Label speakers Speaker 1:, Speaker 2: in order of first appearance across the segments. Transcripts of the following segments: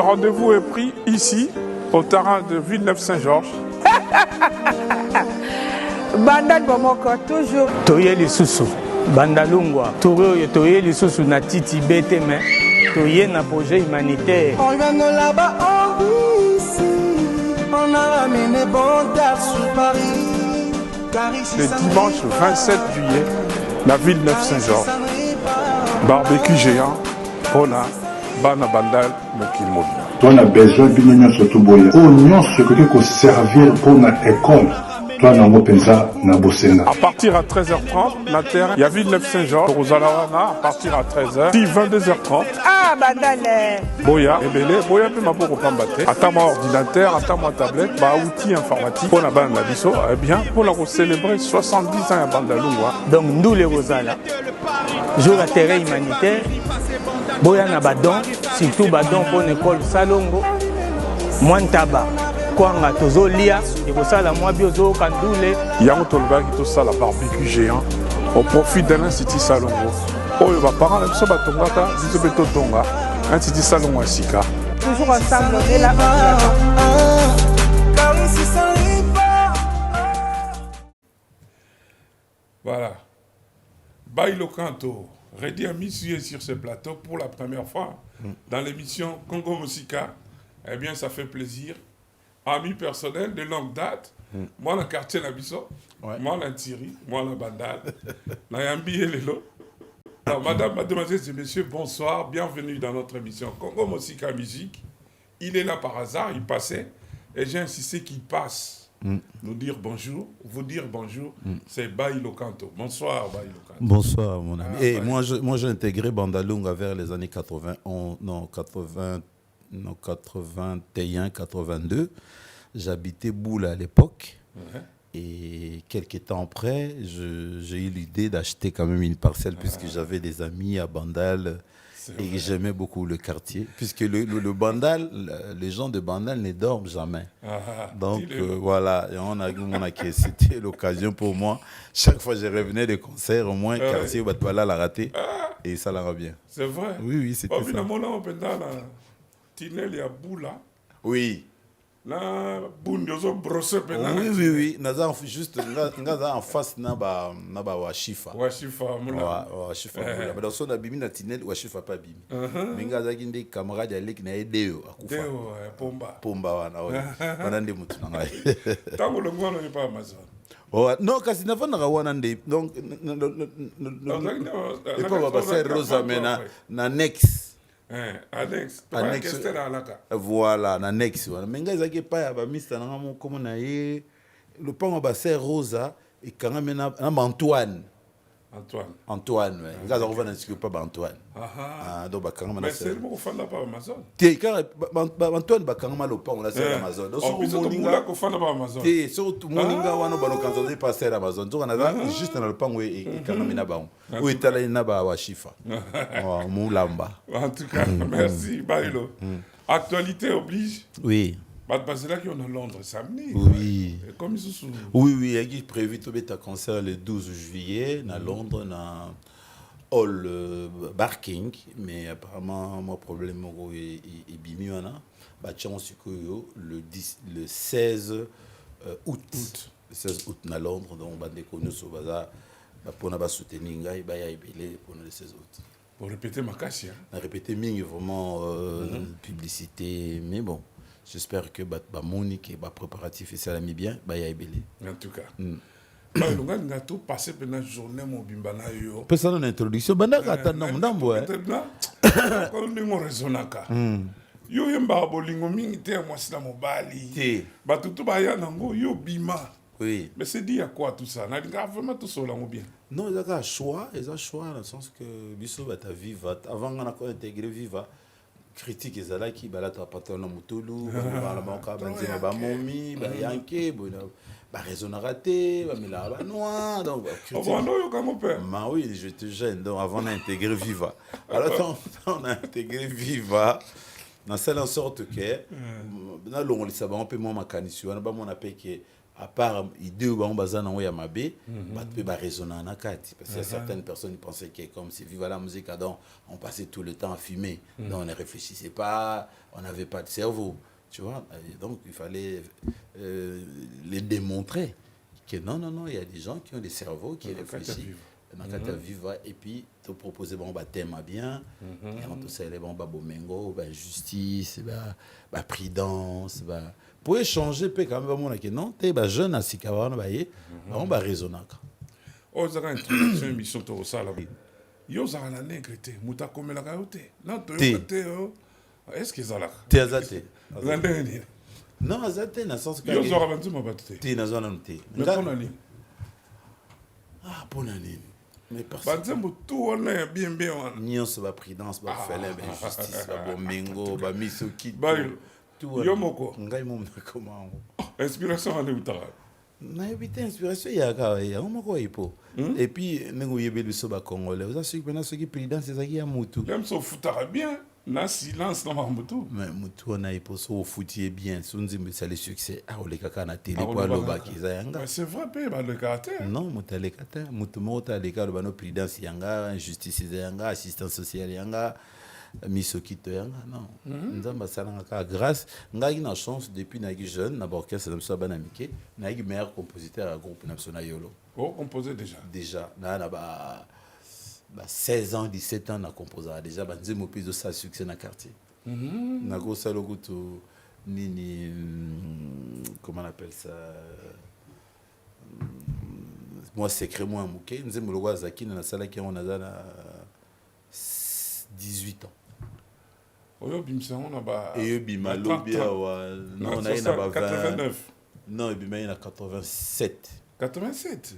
Speaker 1: rendez-vous est pris ici, au terrain de Villeneuve-Saint-Georges.
Speaker 2: Bandal Bomoko, toujours.
Speaker 3: Toye lisusu, Bandalungwa, Toye lisusu na titi bete, mais Toye na projet humanitaire.
Speaker 4: On vient de là-bas, on vit ici. On a ramené bon terre sur Paris.
Speaker 1: Le dimanche 27 juillet, la Villeneuve-Saint-Georges. Barbecue géant, Pona, Bana Bandal, Mokilmobi.
Speaker 5: On a besoin d'une surtout boya. On ce que peut servir pour notre école. À
Speaker 1: partir à 13h30, la terre, il y a Villeneuve-Saint-Georges, Rosalawana, à partir à 13h, puis 22h30.
Speaker 2: Ah, Bandale.
Speaker 1: Boya, Ebele, Boya, puis ma pour Pambate. Attends mon ordinateur, attends ma tablette, ma outil informatique. Pour la bande la biso, eh bien, pour la célébrer 70 ans à Bandalungwa.
Speaker 3: Donc, nous les Rosala, jour à terrain humanitaire, Boya na badon, surtout badon pour l'école Salongo, Montaba. Kwanga tozo lia ekosala mwa biozo kandule
Speaker 1: yango tolobaki tosala barbecue géant au profit de l'Institut Salongo oyo baparents na biso batongaka biso mpe totonga Institut Salongo ya sika.
Speaker 2: Toujours ensemble on est là.
Speaker 1: Voilà. Bailo Kanto redit sur ce plateau pour la première fois dans l'émission Congo Musica. Eh bien ça fait plaisir. Ami personnel de longue date, moi, le quartier Nabiso, moi, la Thierry, moi, la Bandal, la Yambi et Lelo. Alors, madame, mademoiselles et messieurs, bonsoir, bienvenue dans notre émission Congo Musica Musique. Il est là par hasard, il passait, et j'ai insisté qu'il passe. Nous dire bonjour, vous dire bonjour, c'est Bailo Kanto. Bonsoir, Bailo Kanto.
Speaker 6: Bonsoir, mon ami. Et moi, j'ai intégré Bandalunga vers les années 81, 82. J'habitais Boula à l'époque. Et quelques temps après, j'ai eu l'idée d'acheter quand même une parcelle puisque j'avais des amis à Bandal et j'aimais beaucoup le quartier. Puisque le Bandal, les gens de Bandal ne dorment jamais. Donc voilà, et c'était l'occasion pour moi. Chaque fois que je revenais de concert, au moins, le quartier Batouala l'a raté et ça l'a bien.
Speaker 1: C'est vrai?
Speaker 6: Oui, c'était ça.
Speaker 1: Tinel ya Boula.
Speaker 6: Oui.
Speaker 1: Là, Boundozo brosse pena.
Speaker 6: Oui. Naza juste en face na ba washifa.
Speaker 1: Washifa mula.
Speaker 6: Washifa mula. Mais dans son abimi na Tinel washifa pas bimi. Minga za kinde camarade ya lek na edeo akufa.
Speaker 1: Deo pomba.
Speaker 6: Pomba wana oui. Banande mutu na ngai.
Speaker 1: Tango longono ni pa Amazon.
Speaker 6: Oh non kasi na vana ga wana nde donc et pas ba ser rosa mena na next.
Speaker 1: Alex,
Speaker 6: voilà, annexe. Mais il y a des gens qui ont le pan de Serre Rosa et quand même Antoine. Antoine, oui. Il y a des gens qui pas Antoine.
Speaker 1: Mais c'est le mot qu'on fait là-bas Amazon.
Speaker 6: Antoine va quand même le pan de Serre Amazon.
Speaker 1: On peut se dire qu'on fait là-bas Amazon.
Speaker 6: Surtout, Moninga, on a pas Serre Amazon. Donc, on a juste dans le pan et quand même là-bas. Où est allé là-bas à Chifa. Moulamba.
Speaker 1: En tout cas, merci, Bailo. Actualité oblige.
Speaker 6: Oui.
Speaker 1: C'est là qu'on est à Londres samedi.
Speaker 6: Oui.
Speaker 1: Comme ils sont.
Speaker 6: Oui, il y a prévu un concert le 12 juillet à Londres, dans Hall Barking, mais apparemment, mon problème est bien. Le 16 août. Le 16 août à Londres, donc on va soutenir pour le 16 août.
Speaker 1: Pour répéter ma casse.
Speaker 6: Répéter vraiment publicité, mais bon. J'espère que Monique et préparatif et ça l'a mis bien.
Speaker 1: En tout cas. On a tout passé pendant la journée. On
Speaker 6: peut faire une introduction. On a
Speaker 1: yo yemba bolingo mingi te moi sila mobali batutu baya nango yo bima.
Speaker 6: Oui.
Speaker 1: Mais c'est dit à quoi tout ça? Na dinga vraiment tout ça là bien.
Speaker 6: Non, il y a un choix dans le sens que biso bata viva avant on a intégré viva critique ezala ki balata patona mutulu ba banka banzema ba momi ba yanke ba raisonner raté ba mila ba noir donc bah oui je te gêne donc avant on a intégré viva alors on a intégré viva dans celle en sorte que na longo lisaba on peut moi makanisi wana ba mon appel que à part idée où on baza na ya mabe ba peut ba raisonner na kati parce que certaines personnes ils pensaient que comme c'est vive la musique donc on passait tout le temps à fumer donc on ne réfléchissait pas, on n'avait pas de cerveau, tu vois. Et donc il fallait les démontrer que non, il y a des gens qui ont des cerveaux qui réfléchissent dans kati vivre et puis te proposer bon ba thème bien et on te sait les bon ba bomengo ba justice ba prudence ba pour échanger peut quand même mon que non t'es ba jeune à sikaba on ba yé on va raisonner
Speaker 1: oh ça introduction émission to sala yo za na negrete muta komela ka yote non to yote est-ce que ça là
Speaker 6: t'es azate
Speaker 1: ngandeni
Speaker 6: non azate na sens que
Speaker 1: yo zo rabantu mabate
Speaker 6: t'es na zone t'es
Speaker 1: mais pour nani
Speaker 6: pour nani mais
Speaker 1: banzembo tout on est bien
Speaker 6: nyonso ba prudence ba fele ba justice ba bomengo ba misoki
Speaker 1: tout yo moko
Speaker 6: ngai mo na comment
Speaker 1: inspiration ale utara
Speaker 6: na éviter inspiration ya ka ya moko ipo et puis nengo yebeli so ba congolais vous assurer que na ce qui prudence ezaki ya mutu
Speaker 1: même so futara bien na silence na mutu
Speaker 6: mais mutu on a ipo so futie bien so nzimbe ça le succès a ole kaka na télé kwa loba kiza yanga
Speaker 1: c'est vrai pe ba le caractère
Speaker 6: non mutu le caractère mutu mota le ka ba no prudence yanga injustice yanga assistance sociale yanga misokito yanga non nzamba salanga ka grâce ngai na chance depuis na jeune na orchestre na so bana mike na meilleur compositeur à groupe national yolo
Speaker 1: oh composé déjà
Speaker 6: na ba 16 ans 17 ans na composé déjà ba nzemo plus de ça succès na quartier na go salo kutu nini comment on appelle ça moi secret moi muke nzemo logo azaki na sala ki on a 18 ans.
Speaker 1: Oyo bimsa on a ba
Speaker 6: et bimalo bia wa non on a ina ba
Speaker 1: 89
Speaker 6: non bimay na 87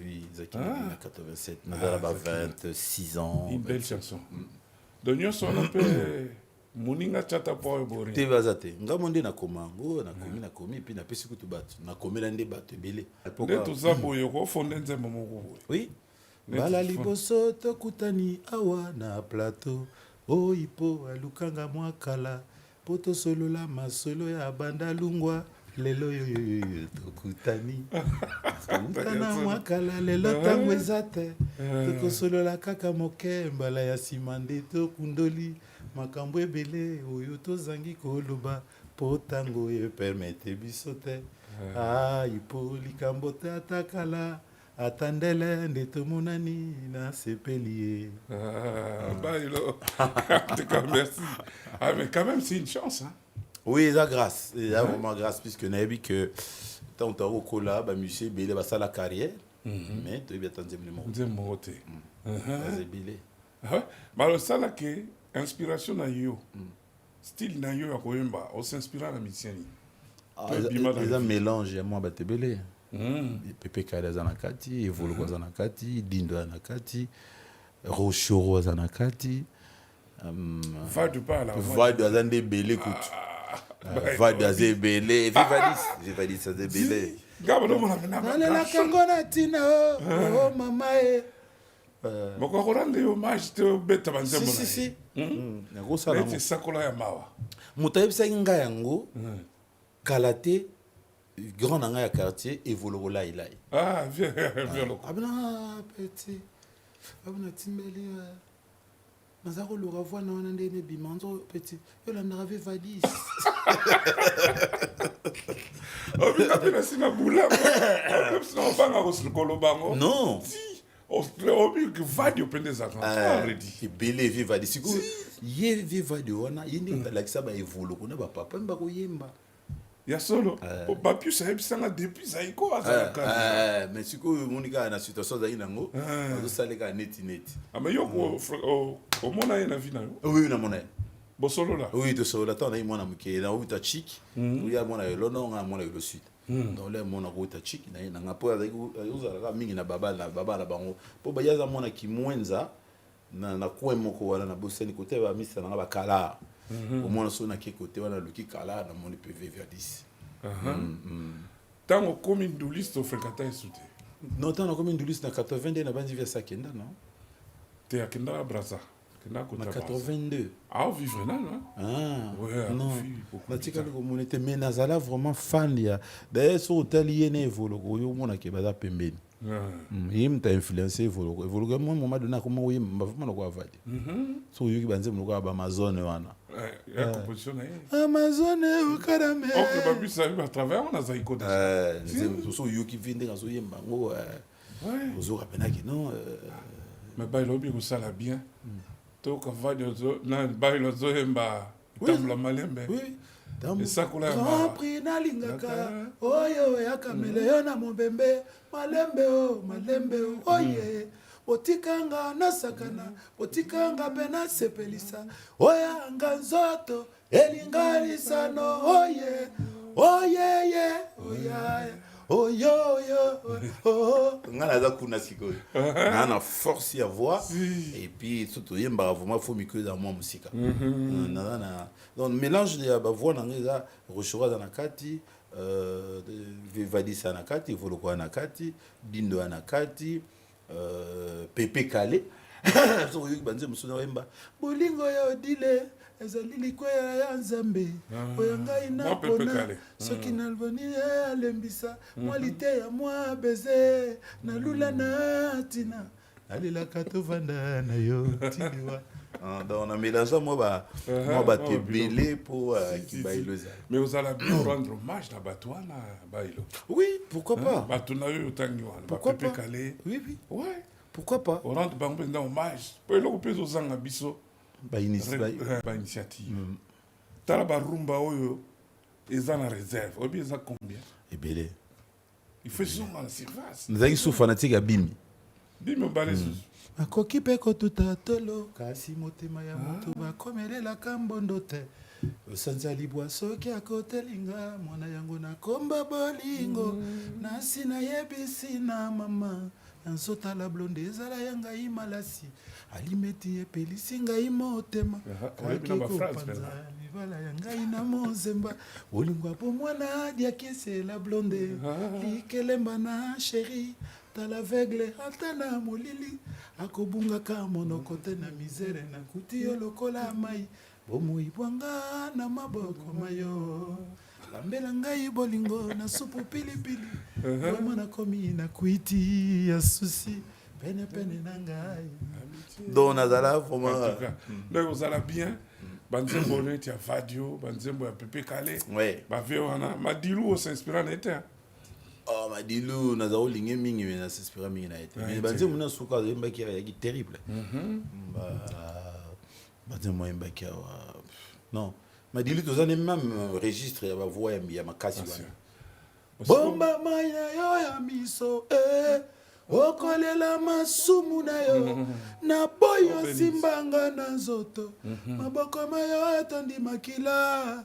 Speaker 6: oui zaki na 87 na ba 26 ans
Speaker 1: une belle chanson donyo son un peu moninga chata po bori
Speaker 6: te bazate ngamonde na komango na komi puis na pesi kutu batu na komela nde batu belé
Speaker 1: de tout ça boyo ko fonde nzembo moko
Speaker 6: oui bala liboso tokutani awa na plateau oipo alukanga mwakala poto solola masolo ya banda lungwa lelo yoyo tokutani tokutana mwakala lelo tango ezate tokosolola kaka moke mbala ya nsima nde tokundoli makambo ebele oyo tozangi koloba po tango epermete biso te ipo likambo te atakala attendez-le de tout mon ami na sepelier.
Speaker 1: Merci. Ah mais quand même c'est une chance hein.
Speaker 6: Oui, ça grâce. Il y a vraiment grâce puisque na bi que tant au cola ba monsieur belé ba ça la carrière. Mais tu bien tandem le monde.
Speaker 1: Nzembo te.
Speaker 6: C'est belé.
Speaker 1: Ah mais ça là que inspiration na yo. Style na yo ya koyemba, on s'inspire na musicien.
Speaker 6: Ils ont mélange moi ba te belé. Pepe Kale za nakati, Evoluko za nakati, Dindo za nakati, Rochoro za nakati.
Speaker 1: Vadu pas là.
Speaker 6: Vadu za nde belé kutu. Vadu za belé, Vivadis za belé.
Speaker 1: Gabo no mona na.
Speaker 6: La kangona tina oh mama e.
Speaker 1: Moko korande hommage te beta banzembo na.
Speaker 6: Si. Na go sala mo.
Speaker 1: C'est sakola ya mawa.
Speaker 6: Mutayebisa nga yango. Kalate grand nanga ya quartier Evoluko là il
Speaker 1: viens le
Speaker 6: abna petit abna timbeli nazako lora voix na wana ndene bimanzo petit yo la ndave vadis
Speaker 1: Obika sina bula. Non banga ko sikolo bango.
Speaker 6: Non.
Speaker 1: Obika vadi opendeza quand already.
Speaker 6: Ebele viva disiku ye viva de wana yindi ndalakisa ba Evoluko na ba papa mba ko yemba.
Speaker 1: Ya solo papier ça ebisanga depuis ça iko azaka
Speaker 6: mais siko monika na situation za inango zo saleka net
Speaker 1: mais yo ko mona na vie na yo
Speaker 6: oui na mona
Speaker 1: bo solo là
Speaker 6: oui de solo ta na mona muke na uta chic oui ya mona lo no nga mona le sud donc le mona ko uta chic na ngapo za uzala mingi na baba na bango po ba yaza mona kimwenza na kwemoko wala na boseni kote ba misa na ba kala au moins on a qui côté on a le qui kala dans mon PV vers 10
Speaker 1: tant au commune de liste au fréquentant sauté
Speaker 6: non tant au commune de liste na 82 na bandi vers ça kenda non
Speaker 1: te akenda braza Na
Speaker 6: En 82.
Speaker 1: Ah, on vivre là, non?
Speaker 6: Ah,
Speaker 1: Ouais,
Speaker 6: non.
Speaker 1: beaucoup
Speaker 6: Natika
Speaker 1: plus
Speaker 6: le
Speaker 1: tard.
Speaker 6: communauté, mais Nazala vraiment fan. D'ailleurs, sur l'hôtel, il y a un évolution. Il y a un qui est pembeni. Il m'a influencé. Évolution. Moi, moment donné, comment il m'a vraiment quoi faire. So il y a qui banze Amazon wana.
Speaker 1: Il y a composition là.
Speaker 6: Amazon au carame.
Speaker 1: On peut pas plus ça à travers on a Zaiko déjà.
Speaker 6: So il y a qui vient dans so yemba ngo.
Speaker 1: Ouais.
Speaker 6: Ozo rapena qui non.
Speaker 1: Mais bah il obi ko sala bien. To ka va de na ba il zo yemba. Tambla malembe.
Speaker 6: Oui.
Speaker 1: Esakula
Speaker 6: Grand prix na lingaka. Oyo yakamele yo na mobembe. Malembe o, oye. Botikanga nasakana, botikanga pena sepelisa. Oya anga nzoto, elingalisa no oye. Oye ye, oya. Oyo yo, oh. Ngana za kuna sikoyo. Ngana force ya voix et puis surtout yemba vraiment faut micro dans moi musique. Donc mélange de ba voix na ngeza rochora dans nakati Vivadisa nakati, Voloko nakati, Dindo nakati, Pepe Kale. So you banze musuna wemba. Bolingo ya odile, ezali likwea ya nzambe. Oyanga ina pona. Soki nalvoni ya lembisa, mwalite ya mwa beze, na lula na tina. Alila kato vanda na yo tiniwa. Donc on a mélangé moi te belé pour Kibailo.
Speaker 1: Mais vous allez bien rendre hommage à Batouana Bailo.
Speaker 6: Oui, pourquoi pas?
Speaker 1: Pourquoi pas?
Speaker 6: Oui, oui.
Speaker 1: Ouais.
Speaker 6: Pourquoi pas?
Speaker 1: On rentre dans hommage. Pour le couper aux Angabiso. Initiative. Tala barumba oyo ils en réserve. Obi ils ont combien?
Speaker 6: Et belé.
Speaker 1: Il fait souvent la surface.
Speaker 6: Nous avons sous fanatique à Bimi.
Speaker 1: Bimi balé sous.
Speaker 6: Akoki peko tutatolo kasi motema ya moto bakomelela kambondo te osanza libwa soki akotelinga mwana yango na komba bolingo nasi na yebisi na mama nzota la blonde ezala yanga imalasi alimeti epelisi ngai motema kaki kopanza libala yanga ina mozemba bolingo po mwana diakese la blonde likelemba na chéri l'aveugle atana molili akobungaka monoko te na misere na kuti yo lokola mai bomoi bwanga na maboko mayo lambela ngai bolingo na supu pilipili vraiment nakomi na kuiti ya susi pene pene na ngai donc nazala vraiment
Speaker 1: donc vous allez bien banzembo le tia vadio banzembo ya Pepe Kale ba vewana madilu s'inspirant n'était.
Speaker 6: Oh, Madilu, nous avons ligné mingi, mais nous s'inspirons mingi na été. Mais banze muna souka de mbaki ya terrible. Banze mo mbaki ya non. Madilu tous les même registre ya voix ya makasi wana. Bomba maya yo ya miso okolela masumu na yo na boyo simbanga na nzoto maboko mayo etondi makila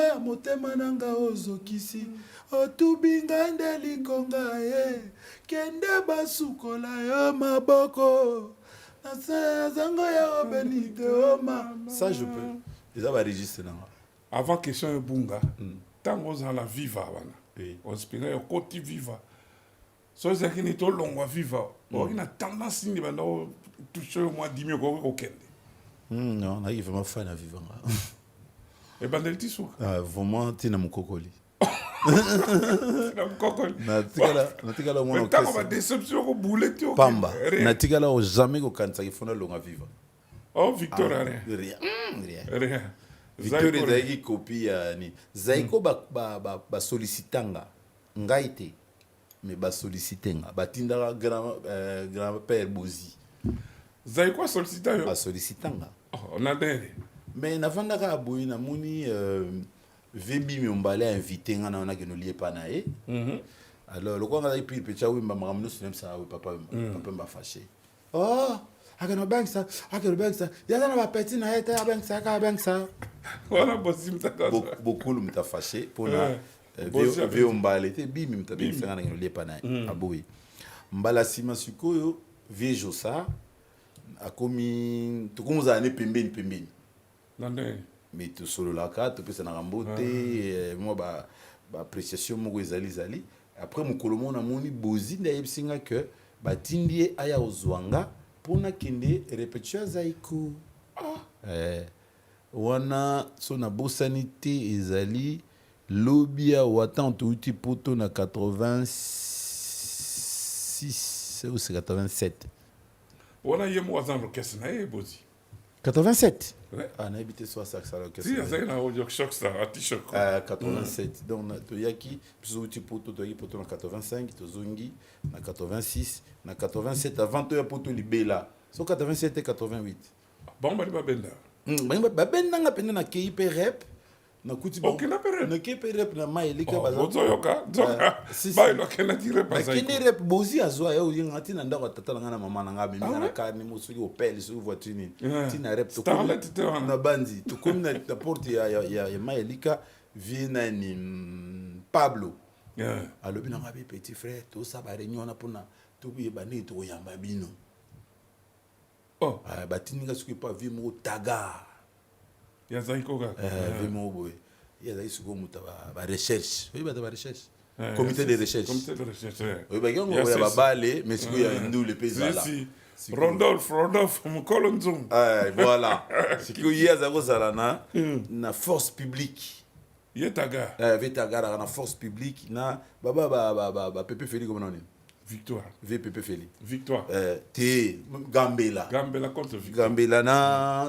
Speaker 6: ya motema nanga ozokisi otubinga nde likonga kende basukola yo maboko na zango ya obenite oma. Ça je peux. Déjà va registre nanga.
Speaker 1: Avant question bunga. Tango za la viva wana. On spinga au côté viva. So ça qui ni to longwa viva. On a tendance ni bana toucher au moins 10 000 ko kende.
Speaker 6: Non, na il vraiment fan à vivre.
Speaker 1: Et bandelti sou.
Speaker 6: Vraiment tina mukokoli.
Speaker 1: Natikala mwana kama déception ko boulette au
Speaker 6: Pamba. Natikala o jamais ko kanisa ifona longa viva.
Speaker 1: Oh Victor
Speaker 6: rien. Victor ezaki copie ya ni. Zaiko ba sollicitanga ngaite. Mais ba sollicitenga batindaka grand-père Bozi.
Speaker 1: Zaiko sollicita yo.
Speaker 6: Ba sollicitanga.
Speaker 1: On a des.
Speaker 6: Mais navandaka aboyi na moni Vebi Miombale a invité ngana on a que nous lié pas naé. Alors le quoi on a puis petit oui maman nous même ça papa m'a fâché. Oh, akano bank ça, ya na ba petit na eta bank ça.
Speaker 1: Voilà bosim ta ça.
Speaker 6: Beaucoup m'ta fâché pour na Miombale te bi m'ta bien ngana nous lié pas naé. Aboyi. Mbala sima sikoyo viejo ça a commis tout comme ça pembeni.
Speaker 1: Nande.
Speaker 6: Mais tout solo la carte puis ça na rambote moi ba appréciation mo ezali après mon colomo na moni bozi nda yebsinga que ba tindie aya ozwanga Pona kende répétition zaiko. Wana sona bosanité ezali lobia watan touti poto na 86 ou c'est 87.
Speaker 1: Wana yemo wazan l'orchestre na bozi.
Speaker 6: 87.
Speaker 1: Ouais.
Speaker 6: Ah, on a habité sur ça l'orchestre.
Speaker 1: Si, ça y est, audio choc ça, à t-shirt.
Speaker 6: 87. Donc, tu y a qui, tu poto na 85, tu zongi, na 86, na 87, avant tu y a poto libela. So 87 et 88.
Speaker 1: Bon, bah, benda.
Speaker 6: Benda nga pena na KIP rep. Na kuti ba.
Speaker 1: Ok, na pere.
Speaker 6: Na KIP rep na maelika
Speaker 1: baza.
Speaker 6: baza.
Speaker 1: Zoyoka, zoka. Ba ilo kena dire pas ça.
Speaker 6: KIP rep bozi azwa yo ngati na ndako tata nga na mama na nga mimi na kani musuki opel sur voiture ni. Tina rep to. Na bandi. To comme na porte ya maelika vina ni Pablo. Alobi na ngabe petit frère to sa ba réunion na pona to yeba ni to yamba bino.
Speaker 1: Oh,
Speaker 6: batini suki pas vimo taga.
Speaker 1: Ya zaiko ga.
Speaker 6: Vimo boy. Ya zai suko muta ba recherche. Oui ba recherche. Comité de recherche.
Speaker 1: Comité de recherche.
Speaker 6: Oui ba yango ya babale mais suko ya ndu le pays là.
Speaker 1: Rodolphe Mkolonzong.
Speaker 6: Voilà. Suko ya zako salana na force publique.
Speaker 1: Yetaga.
Speaker 6: Vetaga na force publique na baba Pepe Félix comme non.
Speaker 1: Victoire.
Speaker 6: VPP Félix.
Speaker 1: Victoire.
Speaker 6: T Gambela.
Speaker 1: Gambela contre Victoire.
Speaker 6: Gambela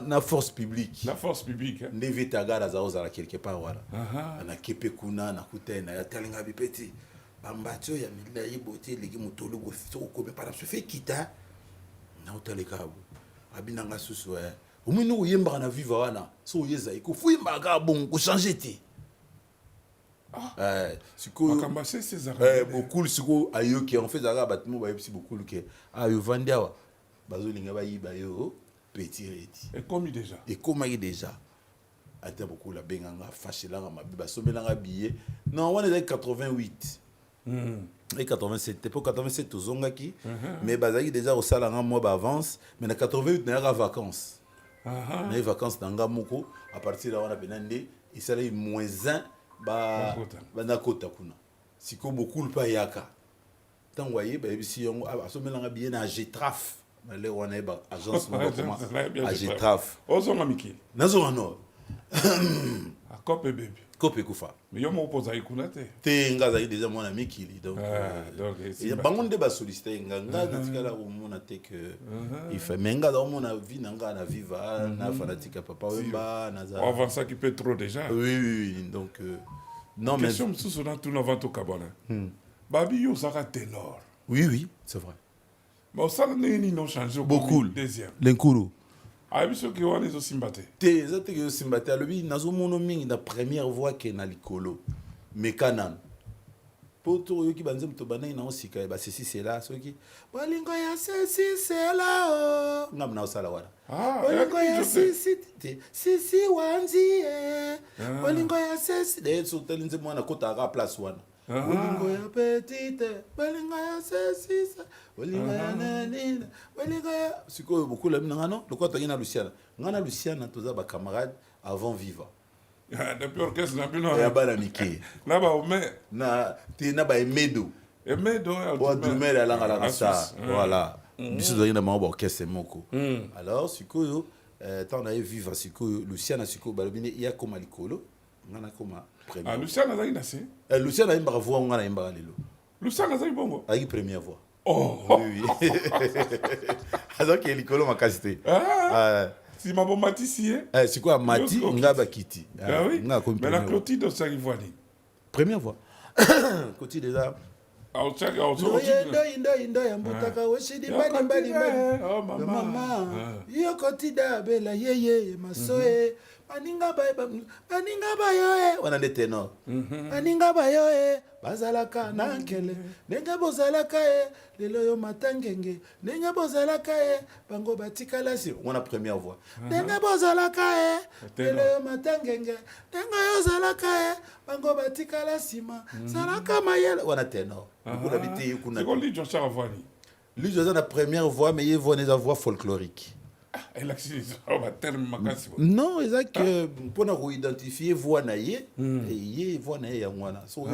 Speaker 6: na force publique.
Speaker 1: La force publique.
Speaker 6: Ne Vetaga za ozala quelque part voilà. Na kepe kuna na kutena ya talinga bipeti. Bambatio ya mila yibote ligi mutolo go fito ko be para se fait kita. Na utaleka bu. Abinanga susu Omino uyemba na viva wana. So yeza iko fuyimba ga bon ko changer ti. Siko beaucoup siko ayo qui en fait ça bâtiment ba yepsi beaucoup que ayo vandiawa bazo linga ba yiba yo petit reti
Speaker 1: et comme déjà
Speaker 6: ata beaucoup la benganga fashilanga mabiba somelanga billet non on est 88 et 87 pour 87 tozongaki mais bazaki déjà au salanga mois avance mais na 88 na vacances na vacances nanga moko à partir là on a benande il s'allait -1 na kota kuna siko beaucoup pa yaka tango waye ba bisi yongo asomelanga bien na Getraf na le wana ba agence mo comment a Getraf
Speaker 1: ozonga miki
Speaker 6: nazo no
Speaker 1: a kope baby
Speaker 6: kope kufa
Speaker 1: mais yo mo poza ikuna
Speaker 6: te nga za déjà mona mikili donc ya bangonde ba solliciter nga na tikala o mona te que il fait menga dans mona vie nga na viva na fanatique papa wemba na za
Speaker 1: avant ça qui peut trop déjà
Speaker 6: oui donc non mais
Speaker 1: question sous dans tout avant au cabana babi yo sera ténor
Speaker 6: oui c'est vrai
Speaker 1: mais ça ni non changé
Speaker 6: beaucoup
Speaker 1: deuxième
Speaker 6: l'enkuru
Speaker 1: biso ki wana zo simbate
Speaker 6: te za te yo simbate alobi nazo mono mingi na première voix ke na likolo mekanan poto yo ki banze mto banai na osika ba ceci c'est là soki bolingo ya ceci c'est là ngam na osala wana bolingo ya ceci wanzi bolingo ya ceci de so telinze mwana kota ga place wana bolingo ya petite bolingo ya ceci bolingo ya nanina bolingo ya siko beaucoup la mina ngano lokwa tangina Luciana toza ba camarades avant Viva
Speaker 1: depuis orchestre na bino
Speaker 6: ya bana mike
Speaker 1: na ba ome
Speaker 6: na te na ba emedo wa dumer ala ngala ça voilà biso tangina ma ba orchestre moko alors siko tant na Viva siko Luciana siko balobine ya koma likolo ngana koma
Speaker 1: premier Luciana za inase
Speaker 6: Luciana imba voix ngana imba lelo
Speaker 1: Luciana za bongo
Speaker 6: avec première voix
Speaker 1: oui
Speaker 6: alors que likolo makasite
Speaker 1: si mabo matisi
Speaker 6: c'est quoi mati ngaba kiti
Speaker 1: oui mais la Clotilde ça Ivoine
Speaker 6: première voix Clotilde déjà indo ya mbotaka oshidi mbali mama yo Clotilde bela yeye masoe baninga bayo wana de tenor baninga bayo bazalaka na nkele ndenge bozalaka lelo yo matangenge ndenge bozalaka bango batikala si wana première voix ndenge bozalaka lelo yo matangenge ndenge yo zalaka bango batikala sima zalaka mayele wana tenor kuna biti kuna
Speaker 1: c'est quoi lui Jean Charles Avani
Speaker 6: lui José la première voix mais il voit des voix folkloriques
Speaker 1: Elle a un terme makasi.
Speaker 6: Non, exact. Pour identifier voix naie, et voix naie ya mwana. So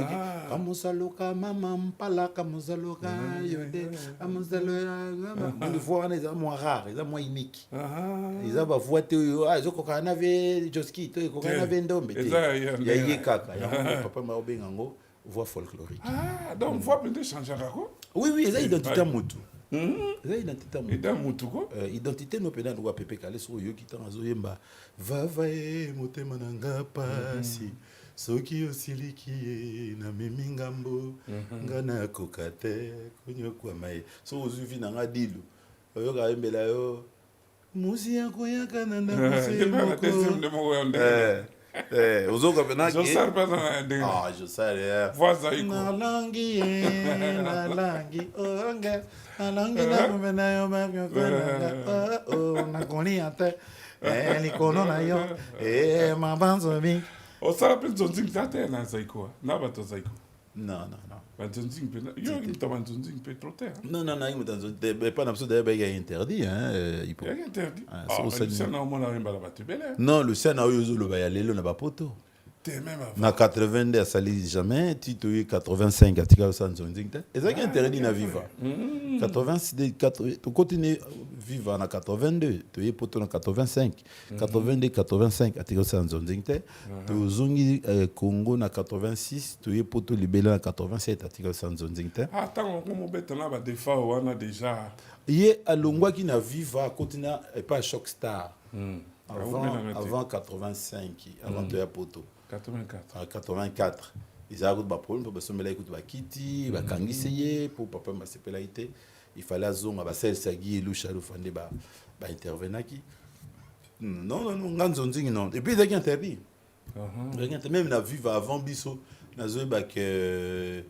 Speaker 6: kamuzaloka mama mpala kamuzaloka yode kamuzaloka mama. Les voix naie sont moins rares, ils sont moins uniques. Ils ont voix te zo koka na ve joski to koka na ve ndombe. Ya yekaka, ya papa maobenga ngo voix folklorique.
Speaker 1: Ah, donc voix peut changer quoi?
Speaker 6: Oui, oui, c'est identité mutu. C'est identité mutu. Identité no pena no pepe kale so yo kitanga zo yemba. Va e motema nanga pasi. Soki osiliki na mimingambo ngana kokate kunyo kwa mai. So ozuvi nanga dilu. Yo ka yembela yo. Musi yako yakana na musi. Ozoka pena
Speaker 1: je sais pas
Speaker 6: ah je sais
Speaker 1: voisin
Speaker 6: na langi onga na langi na mena yo ba yo na koni ate ni kono na yo ma banzo mi
Speaker 1: o sala pe zonzing tate na zaiko na ba to zaiko
Speaker 6: non
Speaker 1: ba zonzing pe yo qui t'a ba zonzing pe trop terre
Speaker 6: non il me pas d'absolu de interdit il
Speaker 1: peut interdit
Speaker 6: ça
Speaker 1: na mo na rimba ba te belle
Speaker 6: non le scène yo zo lo ba ya lelo na ba poto na 82 à sali jamais tito 85 atika ça zonzing et ça qui interdit na viva 86 to continuer viva na 82 to ye poto na 85 82 85 atika ça zonzing to zongi Congo na 86 to ye poto libela na 87 atika ça zonzing
Speaker 1: ah tant ko mo betana ba defa wana déjà
Speaker 6: ye alongwa ki na viva continue et pas choc star avant 85 avant to ya poto 84 ils avaient des problèmes pour se mêler avec Kiti ba kangiseye pour papa ma sepelaité il fallait azonga ba sel sagi lu chalu fande ba intervenir qui non nganzonzingi non et puis ils ont interdit même na vivre avant biso na zo ba que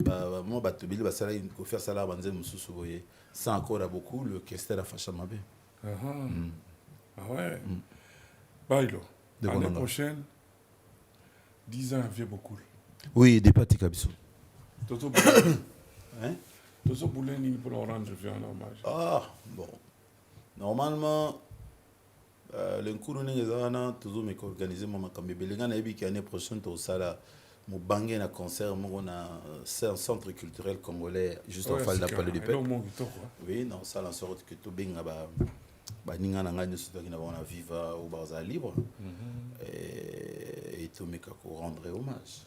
Speaker 6: ba moi ba tobili ba sala ko faire ça là banze mususu boye ça encore a beaucoup le Kester a fâché ma bé
Speaker 1: ah ouais bailo l'année prochaine 10 ans vieux beaucoup.
Speaker 6: Oui, des parties Kabiso.
Speaker 1: Toto Bouleni pour leur rendre un hommage.
Speaker 6: Ah, bon. Normalement, le Nkuru Nengezana, toujours me organisé mon Makambébélinga, n'a qui l'année prochaine, au Sala, mon bangé un concert, mon centre culturel congolais, juste en face de la Palais du Peuple. Oui, non, ça, la sorte que tout bien là-bas. Ninga na ngani surtout qui n'avons la viva au Barza libre et tout mais qu'on rendrait hommage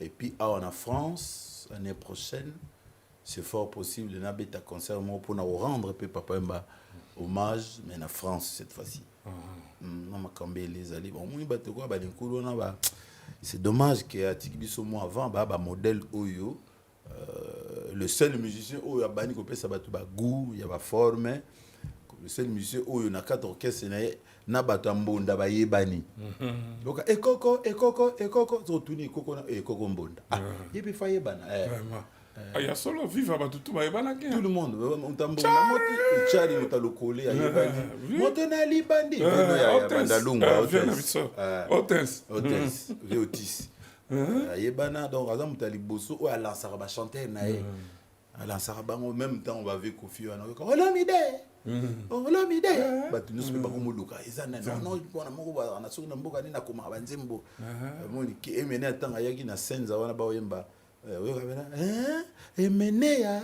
Speaker 6: et puis en France l'année prochaine c'est fort possible de n'avoir un concert pour nous rendre puis papa mba hommage mais en France cette fois-ci non ma camber les alliés bon moi battre quoi ba l'inculu na ba c'est dommage que atiki biso mo avant ba modèle oyo le seul musicien oyo abani ko pesa ba ba goût il y a ba forme le seul musicien oyo na quatre orchestres na bato mbonda ba yebani donc ekoko zo tuni ekoko na ekoko mbonda yebi fa yebana
Speaker 1: ya solo viva bato tout ba yebana
Speaker 6: tout le monde ontambonda moti chari mutalokole ayebani moto na libandi ya bandalunga Otis ayebana donc azam mutaliboso o alansaka ba chanter na ye alansaka bango même temps on va avec Kofi wana Olomide bato nyonso mpe bakomoluka eza non mpona moko na soki na mboka nini nakomaka banzembo moni ke emene atanga ayaki na senza wana baoyemba oyoka pena emene ya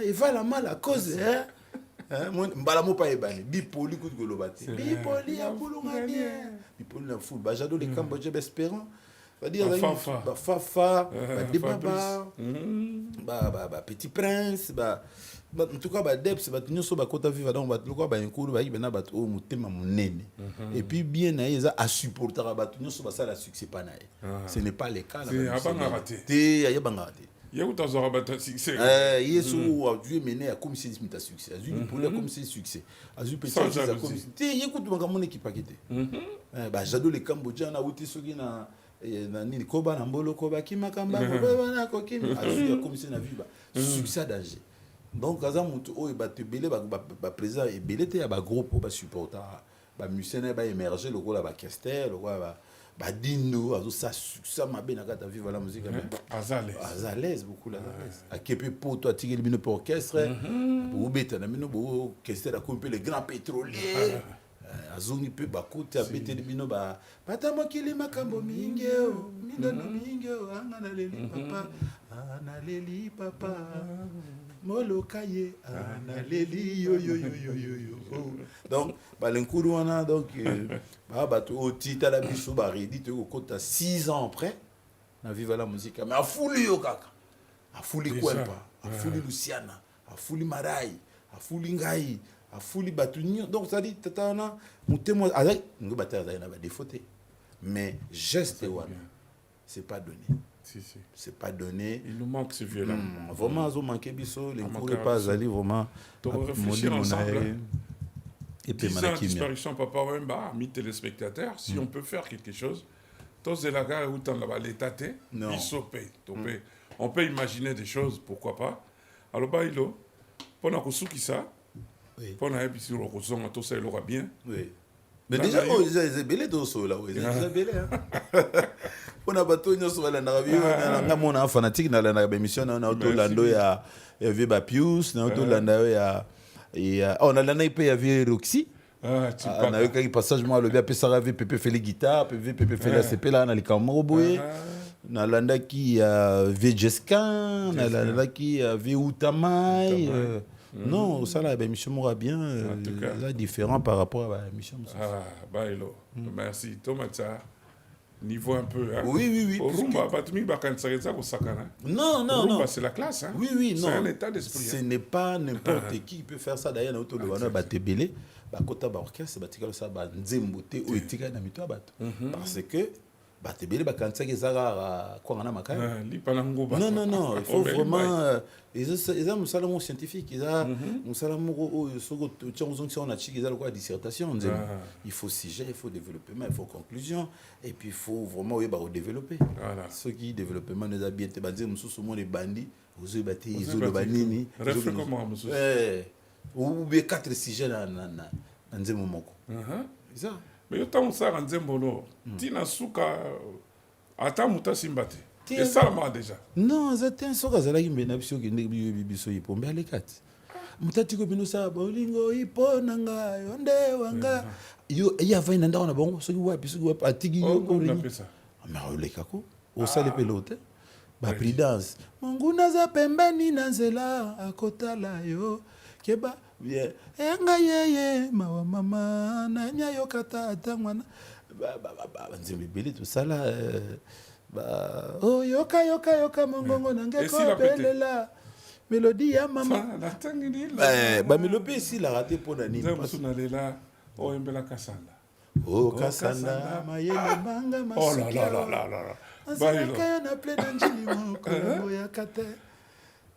Speaker 6: evala mal à cause mbala mopa ebani bipoli kutu koloba te bipoli ya bulungani bipoli na ful bajado le Cambodge bespérant c'est-à-dire Fafa Debaba Petit Prince en tout cas Debs nyonso bakota vivre donc batoko ba nkulu ba ibena bato o mutema munene et puis bien na eza a supporter bato nyonso basala succès pa na ce n'est pas le cas
Speaker 1: c'est abanga raté
Speaker 6: te ayebanga raté
Speaker 1: yekuta zora bata succès
Speaker 6: yesu a dû mener à comme si mita succès azu pour comme si succès azu petit comme te yekutu bangamone ki pakete ba jado le Cambodgien na uti soki na nini koba na mbolo koba kimakamba koba na kokimi azu comme si na viva succès danger donc aza mutu oyo batebele ba président ebele te ya ba groupe ba supporter ba musicien ba émerger lokola ba Kester lokola Badindo, ça m'a bien à vivre la musique. À l'aise, beaucoup là. À Képé pour toi, tu as pour orchestre, pour bêter, pour orchestre, les grands pétroliers. Azungi pe bakuti abete bino ba patamo kili makambo mingeo mindono mingeo analeli papa molokaye analeli yo donc balenkuru wana donc ba bato otita la biso ba redite ko kota 6 ans après na viva la musique mais afuli yo kaka afuli kwempa afuli Luciana afuli Marai afuli ngai afuli batunio donc ça dit tatana mutemo avec ngo batata na ba défaute mais geste wana c'est pas donné
Speaker 1: si
Speaker 6: c'est pas donné
Speaker 1: il nous manque ce vieux là
Speaker 6: vraiment zo manquer biso les cours pas ali vraiment
Speaker 1: réfléchir ensemble
Speaker 6: et puis
Speaker 1: disparition papa Wemba amis téléspectateurs si on peut faire quelque chose tous la gare où dans la l'état on peut imaginer des choses pourquoi pas alors bailo pona kosuki ça pour na ebi sur le tout ça il aura bien
Speaker 6: oui mais déjà ils belé doso là ils belé on a bato nyo so la na vie na mona fanatique na la émission na auto lando ya Viba Pius na auto lando ya on a la na ipe ya vie Roxy na yo kai passage moi le bien pesara VPP fait les guitares VPP fait la CP là na likambo boye na landa ki Vejescan na landa ki Veutamai non, ça là, Michel Moura bien, là différent par rapport à Michel Moura.
Speaker 1: Bailo, merci. Thomas, niveau un peu. Hein?
Speaker 6: Oui.
Speaker 1: Rumba, non. C'est la classe. Hein?
Speaker 6: Oui, non.
Speaker 1: C'est un état d'esprit.
Speaker 6: Ce n'est pas n'importe qui peut faire ça. D'ailleurs, autour de Wana, Batebele, Bakota Barorchestre, Batikalo Saba, Nzembote, Oetika, Namito, parce que Batebele, Bakansa, Gezara, Kouana Makai. Non, il faut vraiment. Ils ont un salon scientifique, ils ont un salon de dissertation. Il faut sujet, il faut développement, il faut conclusion, et puis il faut vraiment développer. Ceux qui développement nous habitent, les bandits, vous avez bâti, ils ont le banini. Ou bien 4 sujets dans Nzemomoko. C'est ça.
Speaker 1: Mais autant ça en Nzembono, Tina Souka, Atamuta Simbate. Et ça, moi, déjà.
Speaker 6: Non, c'était un soga, c'est là qu'il m'a dit que bibiso y pombe à l'écart. Mutati ko bino sa bolingo ipo nanga yonde wanga. Yo ya va inanda on a bon so wa biso wa atigi yo ko ni. Mais ole kako. O sale pelote. Ba prudence. Monguna za pembeni na nzela akotala yo. Keba bien. Enga yeye mawa mama na nyayo kata atangwana. Ba nzembe bele tout ça là. Oh yoka mongongo nange ko belela mélodie ya mama ba mélodie ici la raté pour nani
Speaker 1: parce que là oh embela kasanda
Speaker 6: mayele banga
Speaker 1: masiki oh là
Speaker 6: ba na plein d'anjili moko ya kate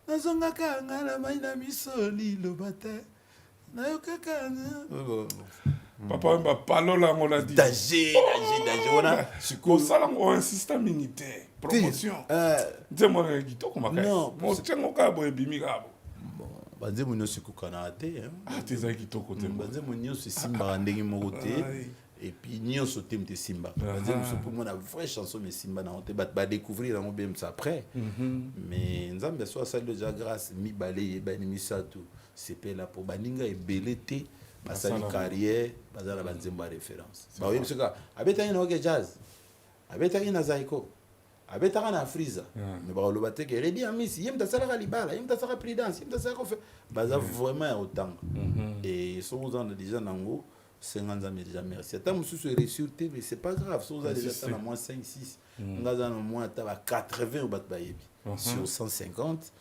Speaker 6: nazonga kanga na maina misoli lobate na yokaka
Speaker 1: papa on va parler là on a dit
Speaker 6: danger voilà
Speaker 1: siko sala on insiste militaire promotion dis-moi kitoko makasi mo tsengo ka bo ebimi ka
Speaker 6: bon banze munyo siko kana te
Speaker 1: teza kitoko te
Speaker 6: banze munyo simba ndenge moko te et puis nyonso temte simba banze muso pour moi la vraie chanson mais simba na honte ba découvrir dans bien ça après mais nzambe so ça déjà grâce mi balé ba ni misatu c'est là pour baninga et belete basali carrière bazala banzemba référence ba oui parce que abeta ina ok jazz abeta ina zaiko abeta na friza mais ba lo bateke redi amisi yem tasala libala yem tasala prudence yem tasala fait baza vraiment autant et sont dans déjà nango 50 ans déjà merci attends monsieur se ressurté mais c'est pas grave sont déjà à moins 5 6 ngaza no moins ta 80 au bat bayebi sur 150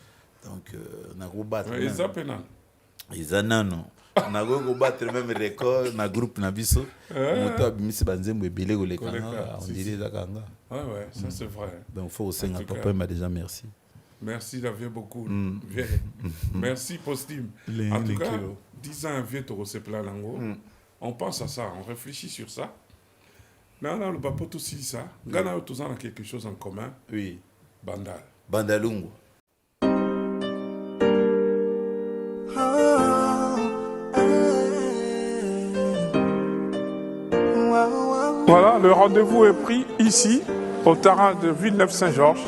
Speaker 6: donc na go battre ils anano na go battre même record na groupe na biso moto abimisi banzembo ebele kolekanga on dirait zakanga
Speaker 1: ouais ça c'est vrai
Speaker 6: donc faut aussi un papa m'a déjà merci
Speaker 1: d'avoir beaucoup merci postime en tout cas 10 ans vieux to se plan lango on pense à ça on réfléchit sur ça non le papa tout ça gana tous en quelque chose en commun
Speaker 6: oui
Speaker 1: bandalungu. Voilà, le rendez-vous est pris ici, au terrain de Villeneuve-Saint-Georges.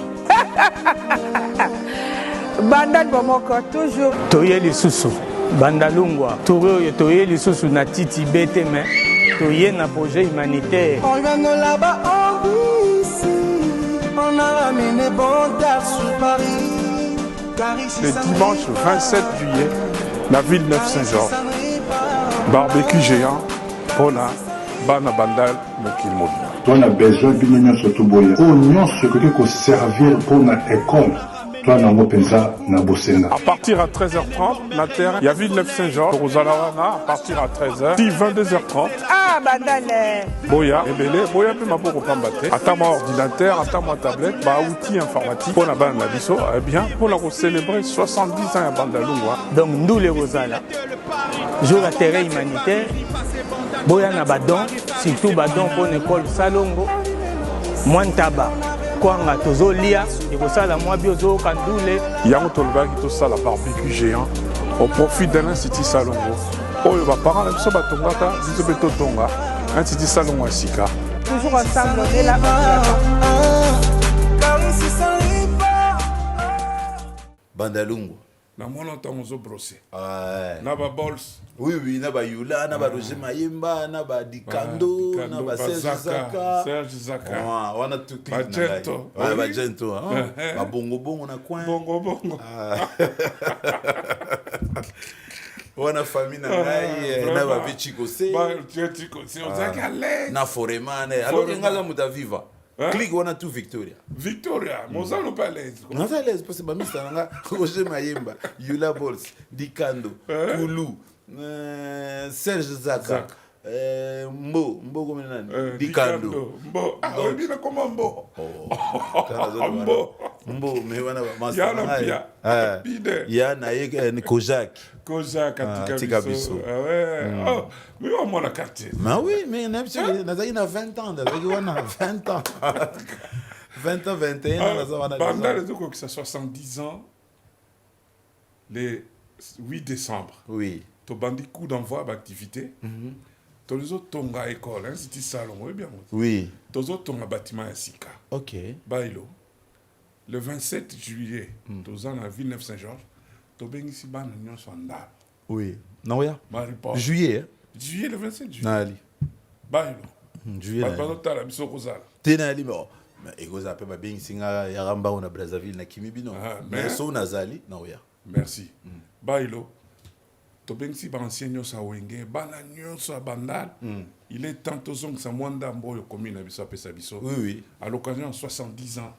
Speaker 2: Bandal Bomoko, toujours.
Speaker 3: toye lisusu bandalungwa turi oyo toye lisusu na titi bete me toye na projet humanitaire.
Speaker 4: On vient de là-bas, on vit ici. On a ramené Bonda sur Paris.
Speaker 1: Le dimanche 27 juillet, la Villeneuve-Saint-Georges. Barbecue géant, Pona, Bana Bandal, Mokil Mobile.
Speaker 5: Toi, on a besoin d'une union surtout boya. Oh, non, ce que tu peux servir pour notre école. Toi, on a mopenza na bosenga.
Speaker 1: À partir à 13h30, la terre, il y a Villeneuve-Saint-Georges, Rosalawana, à partir à 13h, puis 22h30.
Speaker 2: Ah, Bandal.
Speaker 1: Boya, Ebele, Boya peut m'apporter Pambate. Attends mon ordinateur, attends ma tablette, bah outil informatique. Pour la bande la biso, eh bien, pour la célébrer 70 ans à Bandalungwa.
Speaker 3: Donc ndule kozala jour à terrain humanitaire boya na badon surtout badon pour l'école Salongo Mwantaba kwanga tozolia ekosala mwa biozo kandule
Speaker 1: Yango Tolbaki, tout ça, la barbecue géant, au profit de l'Institut Salongo. Oyo ba parents na biso batongaka, biso beto tonga, Institut Salongo à Sika.
Speaker 2: Toujours ensemble, on est là.
Speaker 6: Bandalungu.
Speaker 1: Na moi longtemps on zo brosser.
Speaker 6: Ouais.
Speaker 1: Na ba balls.
Speaker 6: Oui, oui, na ba Yula, na ba Roger Mayemba, na ba Dikando, na ba Serge Zaka.
Speaker 1: Serge Zaka.
Speaker 6: Ouais, on a tout clic.
Speaker 1: Ba Gento.
Speaker 6: Ouais, ba Gento. Ba Bongo Bongo na coin.
Speaker 1: Bongo bongo.
Speaker 6: On a famille na ngai, na ba Vichikose.
Speaker 1: Ba Vichikose, on zaka l'aise.
Speaker 6: Na Foreman. Alors que ngaza muta viva.
Speaker 1: Hein?
Speaker 6: Click on a tout Victoria.
Speaker 1: Victoria, Mozart non pas l'aise.
Speaker 6: On a l'aise parce que ba mista nga Roger Mayemba, Yula Balls, Dikando, Koulou, Serge Zaka. Mbo comme nani? Dikando.
Speaker 1: Mbo. Ah, on dit comment Mbo?
Speaker 6: Mbo. Mbo, mais wana ba masta.
Speaker 1: Yana pia. Pide.
Speaker 6: Yana ye Kojak.
Speaker 1: Kojak
Speaker 6: Tika biso.
Speaker 1: Ah ouais. Oh, mais on m'a la carte.
Speaker 6: Mais oui, mais on a 20 ans, on a 20 ans. 20 ans, 21 ans,
Speaker 1: pendant les autres, que ça 70 ans, le 8 décembre,
Speaker 6: oui.
Speaker 1: Tu as bandit coup d'envoi d'activité. Tu as les autres tonga école, hein, c'était salon, oui bien.
Speaker 6: Oui.
Speaker 1: Tu as les autres tonga bâtiment à Sika.
Speaker 6: Ok.
Speaker 1: Bailo. Le 27 juillet, tu as la Villeneuve-Saint-Georges, tu as bien ici, ban union sondable.
Speaker 6: Oui. Non, oui.
Speaker 1: Maripa.
Speaker 6: Juillet.
Speaker 1: Juillet, le 27 juillet.
Speaker 6: Nali.
Speaker 1: Bailo.
Speaker 6: Juillet.
Speaker 1: Pas de temps, la mission Rosal.
Speaker 6: Tenali, mais ego zape ba bien singa ya ramba on a Brazzaville na Kimi non. Mais so nazali na oya.
Speaker 1: Merci. Bailo. To bensi ba ancien nyosa wenge bana nyosa bandal. Il est temps to zong sa mwanda mboyo commune na biso apesa biso.
Speaker 6: Oui oui.
Speaker 1: À l'occasion de 70 ans.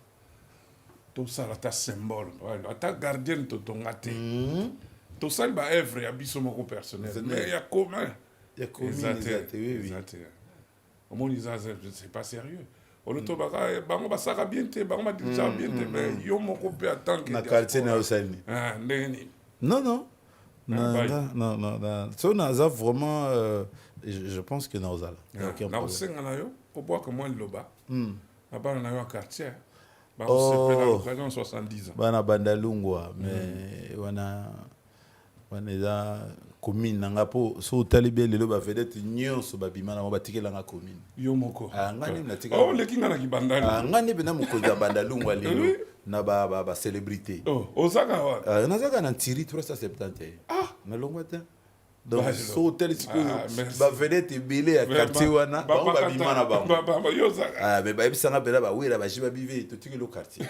Speaker 1: To ça la ta symbole. Voilà, ta gardienne to tongate. To ça ba œuvre ya biso moko personnel. Mais il y a commun.
Speaker 6: Il y a commun. Oui oui.
Speaker 1: Au moins c'est pas sérieux. On le trouve bango basaka bien te bango ma dirija bien te mais yo moko pe attendre que
Speaker 6: na quartier na osani.
Speaker 1: Ah ndeni.
Speaker 6: Non non. Non. So na za vraiment je pense que na ozala.
Speaker 1: Na osenga na yo ko boire que moi loba. Na bana na yo quartier. Ba on se fait l'occasion 70 ans.
Speaker 6: Bana Bandalungwa mais wana za commune nanga po so talibe lelo ba vedette nyonso ba bimana ba tikela nga commune
Speaker 1: yo moko
Speaker 6: ngani na tikela
Speaker 1: oh lekinga na kibandali
Speaker 6: ngani bena mukonza Bandalungwa lelo na ba célébrité
Speaker 1: ozaka wa
Speaker 6: nazaka na Ntiri 371 na longwata donc so tel ba vedette belé ya quartier wana ba bimana ba
Speaker 1: yo zaka
Speaker 6: mais ba ebisanga bela ba wera ba jiba bive to tikelo quartier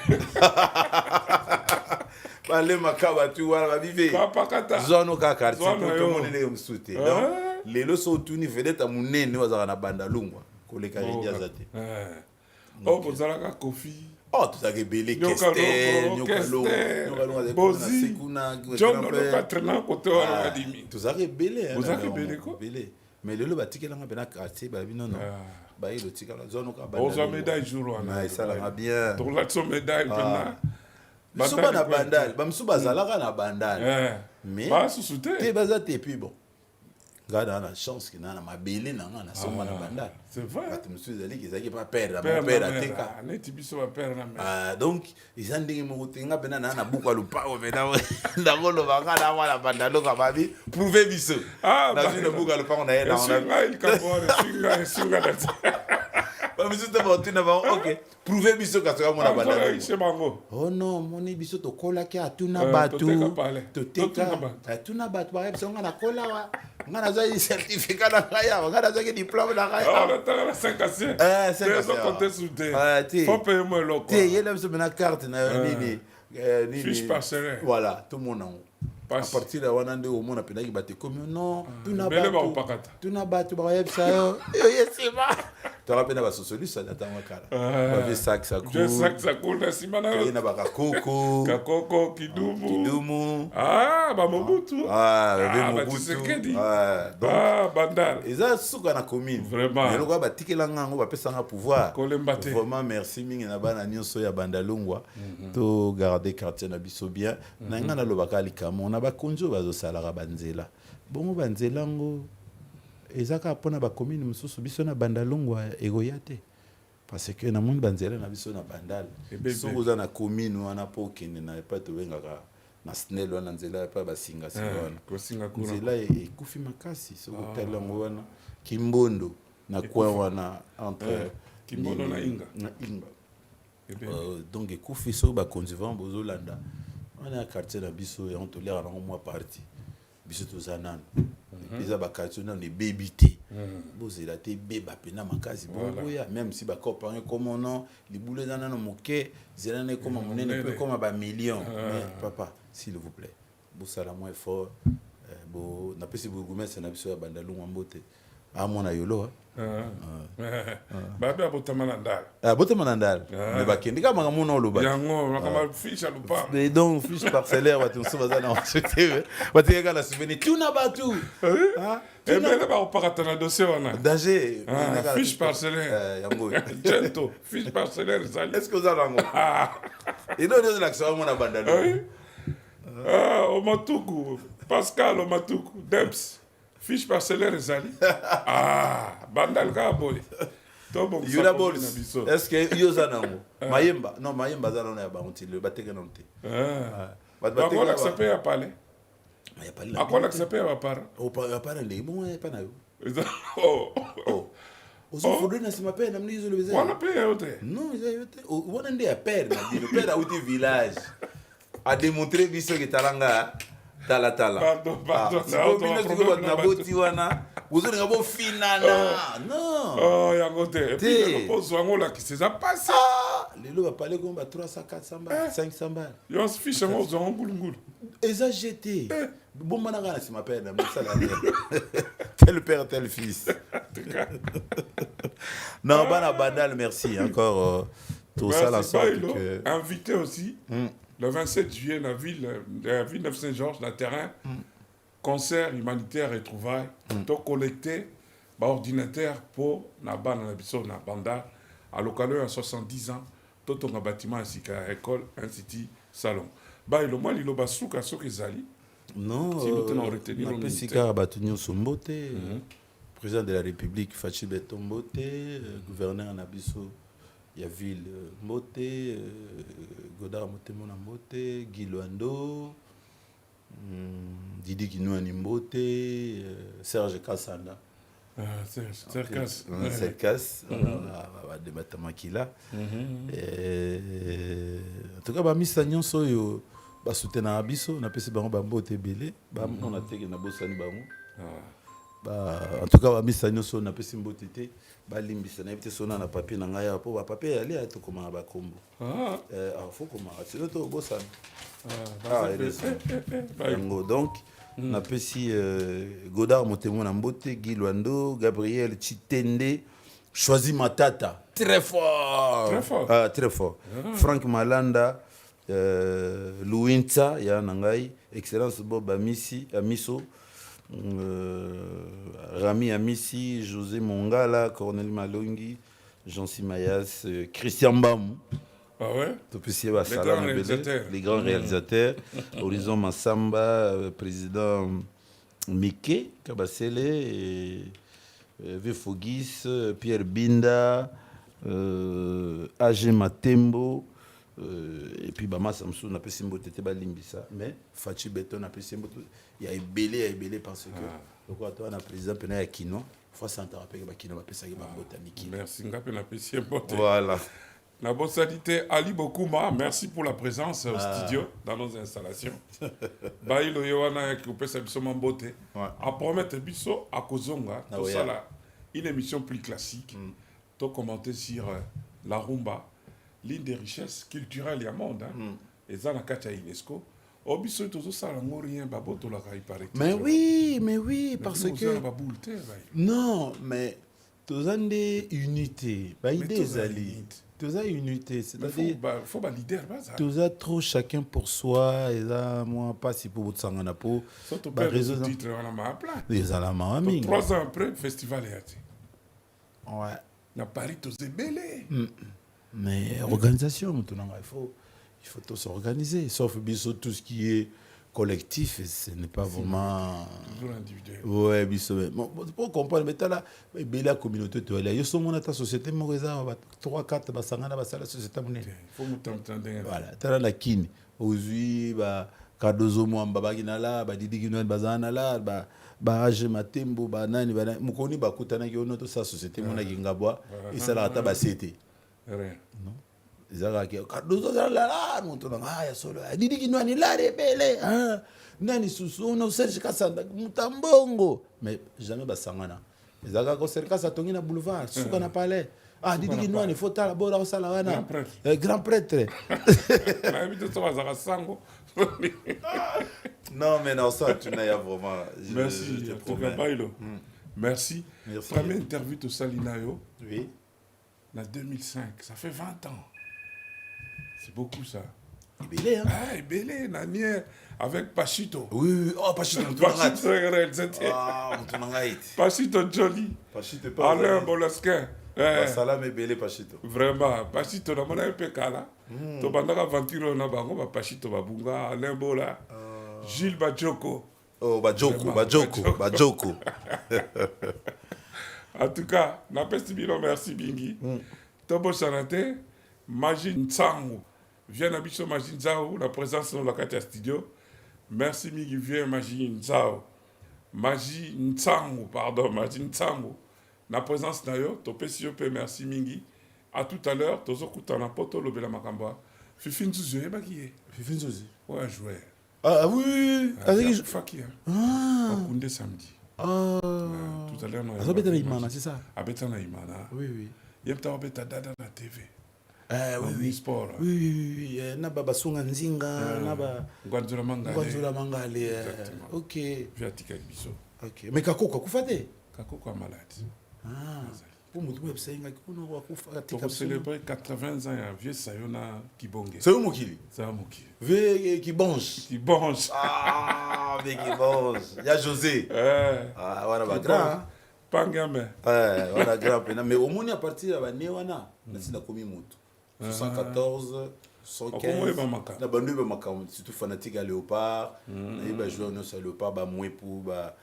Speaker 6: Allez makaba tu wala babive zono ka quartier to monene msute donc les loso tuni vedette munene wazaka na Bandalungwa koleka ndia zate
Speaker 1: oh bozalaka kofi
Speaker 6: oh tuzake bele keste nyokalo
Speaker 1: bozi sekuna jondo katrena kote wala kadimi
Speaker 6: tuzake bele
Speaker 1: bozake bele ko
Speaker 6: bele mais lelo batikela nga bena quartier ba bino non ba ilo tikala zono ka
Speaker 1: Bandalungwa oza médaille jour wana
Speaker 6: ça la bien
Speaker 1: to la so médaille pena
Speaker 6: Basuba na bandal, bamsuba zalaka na bandal. Mais
Speaker 1: ba susute.
Speaker 6: Te baza te puis bon. Gada na chance que na mabele na nga na soma na bandal.
Speaker 1: C'est vrai.
Speaker 6: Bato musu zali ki zaki pas perdre, mon père ateka.
Speaker 1: Na tibiso ba perdre na
Speaker 6: mais. Donc, ils ont dit mo tenga bena na buka lupa o bena na golo banga na wala bandalo ka babi prouver biso. Na jina buka lupa on a
Speaker 1: na. Il ka voir singa da.
Speaker 6: Biso te ba tuna ba OK. Prouver biso ka soka mona banda.
Speaker 1: C'est bango.
Speaker 6: Oh non, moni biso to kola ki atuna batu.
Speaker 1: Toteka
Speaker 6: Tuna batu ba biso ngana kola wa. Ngana za certificat na kaya, ngana za diplôme na kaya.
Speaker 1: Ah, on a 5 à 6. 5 à 6. Compter sur des. Faut payer moi le
Speaker 6: quoi. Il y a biso na carte na nini.
Speaker 1: Fiche parcellaire.
Speaker 6: Voilà, tout mon nom. À partir de wanande au monde apena ki bate comme non, tuna batu ba yebsa yo. Yesima. Tu rappelles na ba socialiste ça data makala. Ba ve sac ça cool.
Speaker 1: Je sac ça cool na simana.
Speaker 6: Na ba kakoko.
Speaker 1: Kakoko kidumu.
Speaker 6: Kidumu.
Speaker 1: Ah, ba Mobutu.
Speaker 6: Ah, Mobutu.
Speaker 1: Ah, Bandal.
Speaker 6: Eza suka na commune.
Speaker 1: Vraiment.
Speaker 6: Eloko ba tikela ngango ba pesa nga pouvoir.
Speaker 1: Kolembate.
Speaker 6: Vraiment merci mingi na bana nyonso ya Bandalungwa. To garder quartier na biso bien. Na nga na lobaka likamo na ba konjo bazo salara banzela. Bongo banzela ngo ezaka pona ba commune mususu biso na Bandalungwa egoyate. Parce que na monde banzela na biso na Bandal. Soko za na commune wana pokene na pas to bengaka na snel wana nzela pa basinga singwana. Nzela ekufi makasi soko talango wana Kimbondo na kwa wana entre
Speaker 1: Kimbondo na Inga.
Speaker 6: Na Inga. Donc ekufi soko ba conduisant bozolanda. On a un quartier dans Bisso et on tolère un mois parti. Bisso tous un an. Les quartiers dans les bébité. Vous êtes là, bébé, pena makasi. Même si bako parle comme on a, les boulets dans un moquet, zélane comme on est peu comme un million. Mais papa, s'il vous plaît, vous savez moins fort. Vous n'avez pas si vous goumez, c'est n'absolu à Bandalungwa mbote. Ah mon ayolo.
Speaker 1: Babe abotamanandal.
Speaker 6: Abotamanandal. Mais bakende ka manga mona oloba.
Speaker 1: Yango nakama fiche à lupa.
Speaker 6: Mais donc fiche parcellaire watu sobaza na société. Watu ka na souvenir tuna batu.
Speaker 1: Hein? Et bien là on part na dossier wana.
Speaker 6: Danger.
Speaker 1: Fiche parcellaire.
Speaker 6: Yango.
Speaker 1: Gento, fiche parcellaire zali.
Speaker 6: Est-ce que vous avez ngo? Et non non l'action mona bandalo.
Speaker 1: Omatuku, Pascal Omatuku, Debs. Fiche parcellaire ezali. Bandal ka boy.
Speaker 6: Yula bolis. Est-ce que yoza nango? Mayemba. Non, Mayemba za na ya banti le bateke nonte.
Speaker 1: Ba accepter ya parler.
Speaker 6: Ya parler.
Speaker 1: Akona accepter ya parler.
Speaker 6: O pa parler. Bon ya pa na yo.
Speaker 1: Oh.
Speaker 6: Oso fodo na sima pe na mnizo le bezé.
Speaker 1: Wana pe yote.
Speaker 6: Non, yote. Wana ndi ya père na di. Le père a outi village. A démontrer biso que talanga. Tala.
Speaker 1: Pardon.
Speaker 6: Na boti wana. Vous avez un finana. Non.
Speaker 1: Oh, yangote. Et puis le pose wango là qui s'est passé.
Speaker 6: Les lots va parler comme 300 400 balles, 500 balles.
Speaker 1: Yo se fiche en ozon ngulungulu.
Speaker 6: Eza jeté. Bon mananga na sima père na ça là. Tel père tel fils. Non, bana Bandal, merci encore tout ça la sorte que
Speaker 1: invité aussi. Le 27 juillet, la ville de Saint-Georges, le terrain, concert humanitaire et trouvailles, donc collecté par ordinateur pour la banda, à l'occasion à 70 ans, tout un bâtiment ainsi qu'à école, institut, salon. Bah, il y a basuka sokezali.
Speaker 6: Non,
Speaker 1: si nous avons retenu
Speaker 6: le président de la République, Fachi Beton Mbote, gouverneur Nabiso. Il y a Ville Mbote, Godard Motemona Mbote, Guy Luando, Didi Kinouani Mbote, Serge Kassanda. Serge Kass, on a débattu Makila. En tout cas, bah Miss Sagnon Soyo, bah soutenir Abisso, on a passé par un Mbote Belé, bah on a été na Bossani Bamou. En tout cas, Miss Sagnon Soyo, on a passé Mbote Té. Balimbisa na éviter sonner na papier na ngaya po ba papier aller à tout comment ba kombo faut comment c'est notre boss donc on a pesi Godard Motemo na Mbote Guy Luando Gabriel Chitende Choisi Matata très fort Frank Malanda Louinta ya nangai excellence Bob Amiso Rami Amissi, José Mongala, Cornel Malongi, Jean-Cy Mayas, Christian Bamou.
Speaker 1: Ah ouais?
Speaker 6: Les grands réalisateurs. Horizon Massamba, président Mickey Kabasele, Vefogis, Pierre Binda, Agé Matembo. Et puis Bama Samsou n'a pas simbo tete balimbisa mais Fachi Beton n'a pas simbo il y a belé parce que donc toi on a président pena ya Kino fois Santa Rapé Bakina Bapesaki Botaniki.
Speaker 1: Merci, Ngapé na pesi mbote.
Speaker 6: Voilà.
Speaker 1: La bonne salité, Ali Bokuma, merci pour la présence au studio, dans nos installations. Baïlo Yowana qui opère sa biso mambote. À promettre biso à Kozonga, tout ça là, une émission plus classique. Tu commenter sur la rumba, l'une des richesses culturelles du monde. Et ça, na kacha UNESCO. Obiso tout ça, rien, baboto la paraît.
Speaker 6: Mais oui, parce que. Non, mais tous des unités, bah des alliés. Tous a unité, c'est-à-dire
Speaker 1: faut pas leader
Speaker 6: tous a trop chacun pour soi et là moi pas si pour votre sangana pour
Speaker 1: bah réseau titre on a ma plan
Speaker 6: les alama ami
Speaker 1: 3 ans après festival est
Speaker 6: ouais
Speaker 1: na Paris tous est belé
Speaker 6: mais organisation maintenant il faut tous s'organiser sauf biso tout ce qui est collectif, ce n'est pas vraiment
Speaker 1: toujours individuel.
Speaker 6: Ouais, biso. Bon, pour comprendre, mais là, la communauté tu là, yo sommes dans ta société moreza 3 4 basangana basala société monnaie.
Speaker 1: Il faut nous t'entendre.
Speaker 6: Voilà, tala la kin, ozui ba kadozo mwamba baginala, ba didi kinwa bazana la, ba age matembo ba nani ba mukoni ba kutana ki ono to sa société mona kingabwa, isala ata ba cité.
Speaker 1: Rien.
Speaker 6: Non. Zaka kadozo la muntu na ya solo didi kinwa ni la rebele nani susu no Serge Kasanda mutambongo mais jamais basangana zaka ko Serge Kasanda tongi na boulevard suka na palais didi kinwa ni fota la bora osala wana grand prêtre
Speaker 1: na habite to bazaka sango.
Speaker 6: Non mais non ça tu n'as vraiment
Speaker 1: merci je te promets. Merci. Première interview to Salinayo.
Speaker 6: Oui.
Speaker 1: En 2005, ça fait 20 ans. C'est beaucoup ça.
Speaker 6: Ibélé, hein?
Speaker 1: Ibélé, Nanier, avec Pachito.
Speaker 6: Oui, oh, Pachito,
Speaker 1: Pachito, Pachito Jolie.
Speaker 6: Pachito, pas.
Speaker 1: Alain Bolasquin.
Speaker 6: Salam et Bélé, Pachito.
Speaker 1: Vraiment, Pachito, on a un peu là. Tu as aventure, on a Pachito Babunga, Alain Bola, Gilles Badjoko.
Speaker 6: Oh, Badjoko.
Speaker 1: En tout cas, merci Bingi. Tobo Sanate, Magie Ntsangou. Viens à Bicho Magie Ntsangou, la présence dans la Katia Studio. Merci Mingi, viens Magie Ntsangou. Magie Ntsangou, pardon, Magie Ntsangou. La présence d'ailleurs, Topé Siope, merci Mingi. À tout à l'heure, Tozo Koutana Poto Lobela Makamba. Fifi Nzuzo, y'a qui est
Speaker 6: Fifi Nzuzo.
Speaker 1: Ouais, joueur.
Speaker 6: Ah oui,
Speaker 1: avec Faki. Koundé samedi. Tout à l'heure,
Speaker 6: non. Abeta Imana, c'est ça.
Speaker 1: Abeta Imana.
Speaker 6: Oui.
Speaker 1: Il y a Abeta Dada na TV.
Speaker 6: Oui.
Speaker 1: Sport.
Speaker 6: Oui. Naba Basunga Nzinga, Naba.
Speaker 1: Gwanzula
Speaker 6: Mangale. Ok.
Speaker 1: Viatika Biso.
Speaker 6: Ok. Mais Kakoko, Koufate?
Speaker 1: Kakoko est malade.
Speaker 6: Pour moi, tu
Speaker 1: pour célébrer 80 ans, il y a un vieux Sayona Kibonge.
Speaker 6: C'est un Mokili.
Speaker 1: C'est un Mokili.
Speaker 6: Vieux qui bonge.
Speaker 1: Qui bonge.
Speaker 6: Mais qui bonge. Il y a José. Voilà, bah, grand.
Speaker 1: Pas un gamin.
Speaker 6: Voilà, grand. Mais au moins, à partir de la Néwana, on a commis Moutou. 114, 115. Na bandu ba makam surtout fanatique à Léopard. Na ba jouer no sa Léopard ba Mwepu ba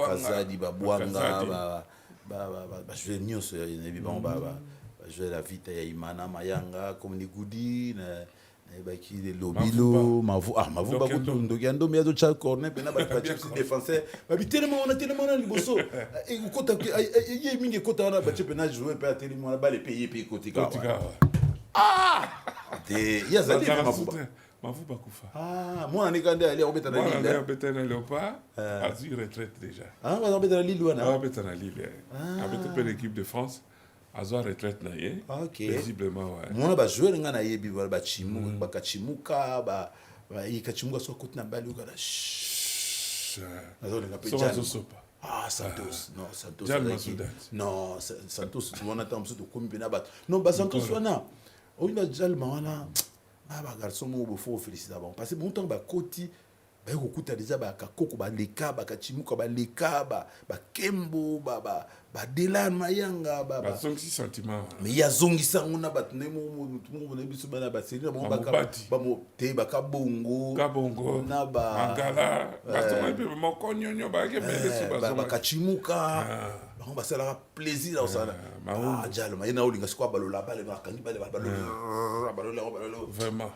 Speaker 6: Kazadi ba Bwanga ba jouer nyonso na bi ba jouer la vite ya Imana Mayanga comme ni Goudi na ba ki de Lobilo mavu ba kundo gando mais do cha corner pe na ba Chelsea défenseur ba bi tellement na liboso et kota ye mingi kota na ba chepe na jouer pe tellement ba les payer pe kotika yazali
Speaker 1: Mavuba Koufa.
Speaker 6: Moi on est quand aller obeta na Lille.
Speaker 1: Moi on est obeta na Léopard. Azur retraite déjà.
Speaker 6: On va obeta na Lille ou na.
Speaker 1: Obeta na Lille. Avec toute l'équipe de France. Azur retraite na yé. Paisiblement ouais.
Speaker 6: Moi ba jouer nga na yebi ba chimu ba kachimuka ba ikachimuka so kutna bali ukala. Azor nga pe
Speaker 1: Sopa.
Speaker 6: Santos. Non, Santos.
Speaker 1: Non,
Speaker 6: Santos, tu vois, on attend de combien de battes. Non, Santos, on a. On a déjà le mana. Ba garçon mo faut féliciter avant parce que bon temps ba koti ba kokuta déjà ba kakoko ba leka ba kachimuka ba leka ba kembo ba Delan Mayanga ba
Speaker 1: zongi sentiment
Speaker 6: mais ya zongi sanguna ba tnemo mo le biso bana ba seri ba mo te ba kabongo na ba
Speaker 1: mangala ba toma pe mo konyonyo ba ke bele
Speaker 6: ba kachimuka ba ça la plaisir ça jalo mais na olinga sikwa balola bale ba kangi bale balolo
Speaker 1: vraiment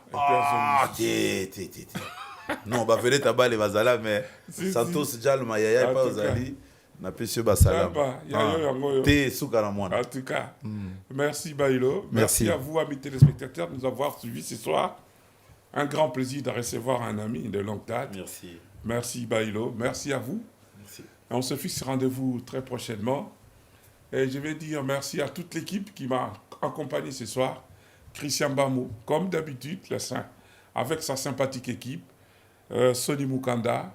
Speaker 6: non ba vele tabale bazala mais Santos jalo mayaya pas ozali Napesi basalam. Te soukala mwana.
Speaker 1: En tout cas, merci Bailo.
Speaker 6: Merci.
Speaker 1: Merci à vous, amis téléspectateurs, de nous avoir suivis ce soir. Un grand plaisir de recevoir un ami de longue date.
Speaker 6: Merci.
Speaker 1: Merci Bailo. Merci à vous.
Speaker 6: Merci.
Speaker 1: Et on se fixe rendez-vous très prochainement. Et je vais dire merci à toute l'équipe qui m'a accompagné ce soir. Christian Bamou, comme d'habitude, avec sa sympathique équipe. Sony Mukanda,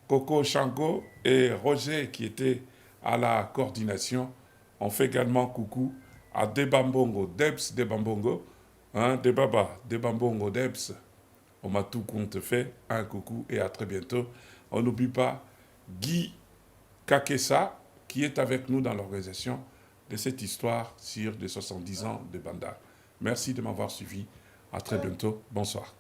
Speaker 1: Coco Shango et Roger qui étaient à la coordination. On fait également coucou à Debambongo, Debs Debambongo, Debambongo Debs. On m'a tout compte fait. Un coucou et à très bientôt. On n'oublie pas Guy Kakessa qui est avec nous dans l'organisation de cette histoire sur les 70 ans de Banda. Merci de m'avoir suivi. À très bientôt. Bonsoir.